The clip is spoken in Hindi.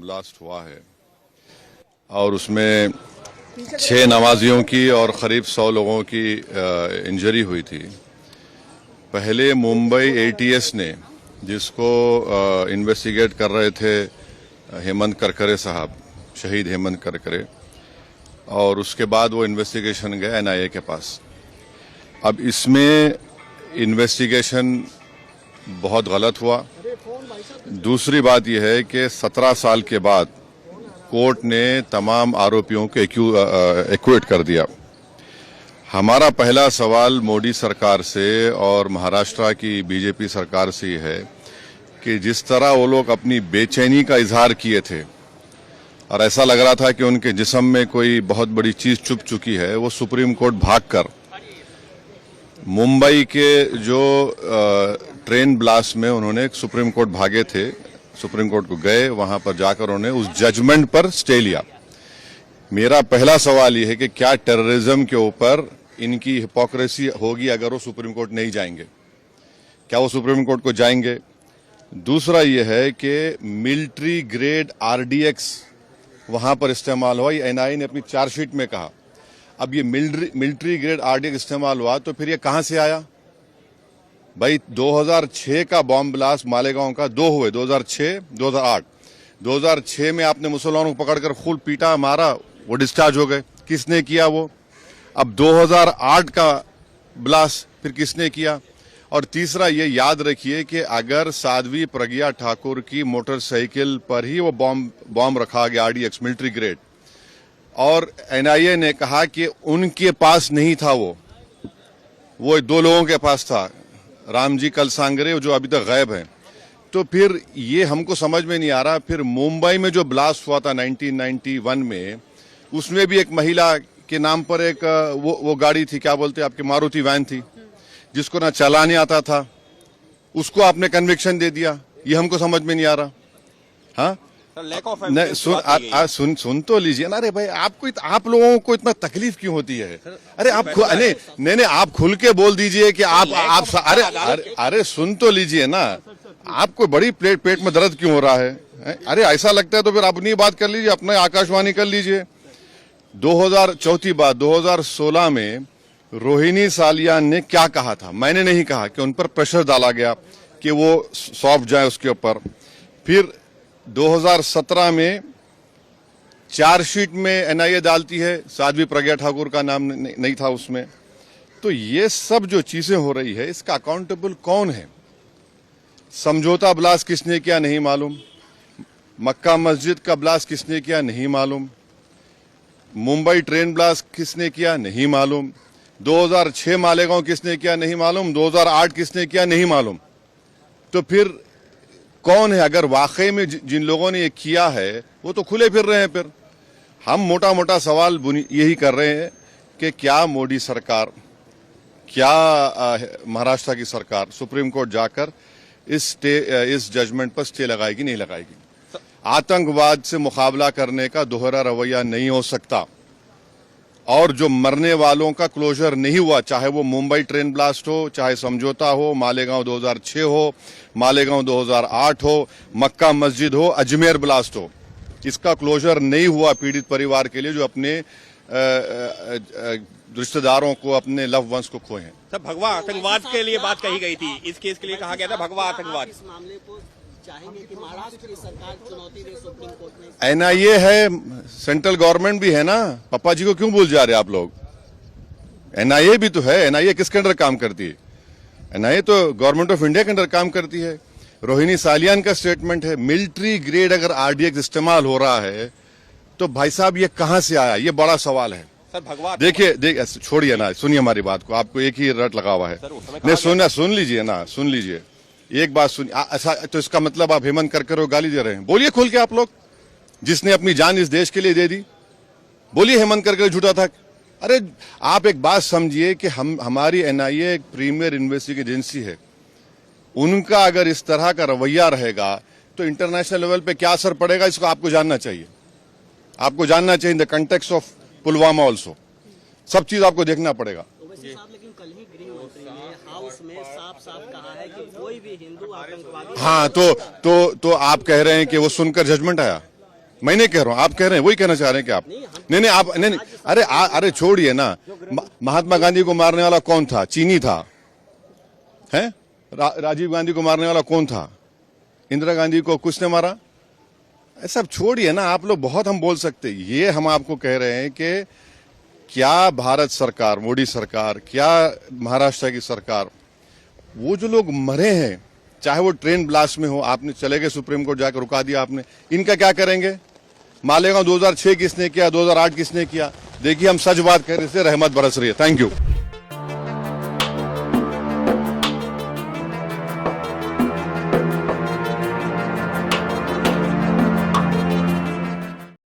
ब्लास्ट हुआ है और उसमें 6 नमाजियों की और करीब 100 लोगों की इंजरी हुई थी। पहले मुंबई एटीएस ने, जिसको इन्वेस्टिगेट कर रहे थे हेमंत करकरे साहब, शहीद हेमंत करकरे, और उसके बाद वो इन्वेस्टिगेशन गया एनआईए के पास। अब इसमें इन्वेस्टिगेशन बहुत गलत हुआ। दूसरी बात यह है कि 17 साल के बाद कोर्ट ने तमाम आरोपियों को एक्विट कर दिया। हमारा पहला सवाल मोदी सरकार से और महाराष्ट्र की बीजेपी सरकार से ये है कि जिस तरह वो लोग अपनी बेचैनी का इजहार किए थे और ऐसा लग रहा था कि उनके जिस्म में कोई बहुत बड़ी चीज छुप चुकी है, वो सुप्रीम कोर्ट भागकर मुंबई के जो ट्रेन ब्लास्ट में उन्होंने सुप्रीम कोर्ट भागे थे, सुप्रीम कोर्ट को गए, वहां पर जाकर उन्होंने उस जजमेंट पर स्टे लिया। मेरा पहला सवाल यह है कि क्या टेररिज्म के ऊपर इनकी हिपोक्रेसी होगी अगर वो सुप्रीम कोर्ट नहीं जाएंगे? क्या वो सुप्रीम कोर्ट को जाएंगे? दूसरा यह है कि मिलिट्री ग्रेड आरडीएक्स वहां पर इस्तेमाल हुआ, ये एनआईए ने अपनी चार्जशीट में कहा। अब ये मिलिट्री ग्रेड आरडीएक्स इस्तेमाल हुआ तो फिर ये कहां से आया? भाई 2006 का बॉम्ब ब्लास्ट मालेगांव का 2 हुए, 2006, 2008। 2006 में आपने मुसलमानों को पकड़कर खूब पीटा, मारा, वो डिस्चार्ज हो गए। किसने किया वो? अब 2008 का ब्लास्ट फिर किसने किया? और तीसरा ये याद रखिए कि अगर साध्वी प्रज्ञा ठाकुर की मोटरसाइकिल पर ही वो बॉम्ब रखा गया आरडीएक्स मिलिट्री ग्रेड, और एनआईए ने कहा कि उनके पास नहीं था, वो 2 लोगों के पास था, रामजी कलसांगरे जो अभी तक गायब हैं, तो फिर ये हमको समझ में नहीं आ रहा। फिर मुंबई में जो ब्लास्ट हुआ था 1991 में, उसमें भी एक महिला के नाम पर एक वो गाड़ी थी, क्या बोलते हैं आपकी, मारुति वैन थी, जिसको ना चलाने आता था, उसको आपने कन्विक्शन दे दिया। ये हमको समझ में नहीं आ रहा। हाँ, सुन तो लीजिए ना। अरे भाई, आप लोगों को इतना तकलीफ क्यों होती है? अरे आप नहीं, आप खुल के बोल दीजिए कि आप अरे सुन तो लीजिए ना। आपको बड़ी पेट में दर्द क्यों हो रहा है? अरे ऐसा लगता है तो फिर अपनी बात कर लीजिए, अपना आकाशवाणी कर लीजिए। 2016 में रोहिणी सालियान ने क्या कहा था? मैंने नहीं कहा कि उन पर प्रेशर डाला गया कि वो सौंप जाए उसके ऊपर। फिर 2017 में चार्जशीट में एनआईए डालती है, साध्वी प्रज्ञा ठाकुर का नाम नहीं था उसमें। तो ये सब जो चीजें हो रही है, इसका अकाउंटेबल कौन है? समझौता ब्लास्ट किसने किया नहीं मालूम, मक्का मस्जिद का ब्लास्ट किसने किया नहीं मालूम, मुंबई ट्रेन ब्लास्ट किसने किया नहीं मालूम, 2006 मालेगांव किसने किया नहीं मालूम, 2008 किसने किया नहीं मालूम। तो फिर कौन है? अगर वाकई में जिन लोगों ने ये किया है वो तो खुले फिर रहे हैं। फिर हम मोटा मोटा सवाल यही कर रहे हैं कि क्या मोदी सरकार, क्या महाराष्ट्र की सरकार सुप्रीम कोर्ट जाकर इस जजमेंट पर स्टे लगाएगी नहीं लगाएगी? आतंकवाद से मुकाबला करने का दोहरा रवैया नहीं हो सकता, और जो मरने वालों का क्लोजर नहीं हुआ, चाहे वो मुंबई ट्रेन ब्लास्ट हो, चाहे समझौता हो, मालेगांव 2006 हो, मालेगांव 2008 हो, मक्का मस्जिद हो, अजमेर ब्लास्ट हो, इसका क्लोजर नहीं हुआ पीड़ित परिवार के लिए जो अपने रिश्तेदारों को, अपने लव वंस को खोए हैं। सर, भगवा आतंकवाद के लिए बात कही गई थी, इस केस के लिए कहा गया था भगवा आतंकवाद। इस मामले को चाहेंगे कि महाराष्ट्र की सरकार चुनौती दे सुप्रीम कोर्ट में? एनआईए है, सेंट्रल गवर्नमेंट भी है ना। पापा जी को क्यों भूल जा रहे आप लोग? एनआईए भी तो है। एनआईए किसके अंडर काम करती है? एनआईए तो गवर्नमेंट ऑफ इंडिया के अंडर काम करती है। रोहिणी सालियान का स्टेटमेंट है, मिलिट्री ग्रेड अगर आरडीएक्स इस्तेमाल हो रहा है तो भाई साहब ये कहां से आया? ये बड़ा सवाल है। सर, भगवा देखिए छोड़िए ना, सुनिए हमारी बात को, आपको एक ही रट लगा हुआ है। नहीं, सुन लीजिए ना, सुन लीजिए एक बात सुनिए। ऐसा तो इसका मतलब आप हेमंत करकरे को गाली दे रहे हैं? बोलिए खुल के आप लोग, जिसने अपनी जान इस देश के लिए दे दी, बोलिए हेमंत करकरे झूठा था। अरे आप एक बात समझिए कि हमारी एनआईए एक प्रीमियर इन्वेस्टिगेटिव एजेंसी है। उनका अगर इस तरह का रवैया रहेगा तो इंटरनेशनल लेवल पे क्या असर पड़ेगा, इसको आपको जानना चाहिए। आपको जानना चाहिए in the context of Pulwama also, सब चीज आपको देखना पड़ेगा। लेकिन कल ही गृह मंत्री ने हाउस में साफ कहा है कि कोई भी हिंदू आतंकवादी। हाँ, तो आप कह रहे हैं कि वो सुनकर जजमेंट आया? मैं नहीं कह रहा हूं, आप कह रहे हैं, वही कहना चाह रहे हैं कि आप नहीं आप नहीं अरे अरे छोड़िए ना। महात्मा गांधी को मारने वाला कौन था? चीनी था, है? राजीव गांधी को मारने वाला कौन था? इंदिरा गांधी को कुछ ने मारा? ऐसा छोड़िए ना, आप लोग बहुत हम बोल सकते। ये हम आपको कह रहे हैं कि क्या भारत सरकार, मोदी सरकार, क्या महाराष्ट्र की सरकार, वो जो लोग मरे हैं, चाहे वो ट्रेन ब्लास्ट में हो, आपने चले गए सुप्रीम कोर्ट जाकर रुका दिया आपने, इनका क्या करेंगे? मालेगांव 2006 किसने किया, 2008 किसने किया? देखिए हम सच बात कह रहे थे, रहमत बरस रही है। Thank you.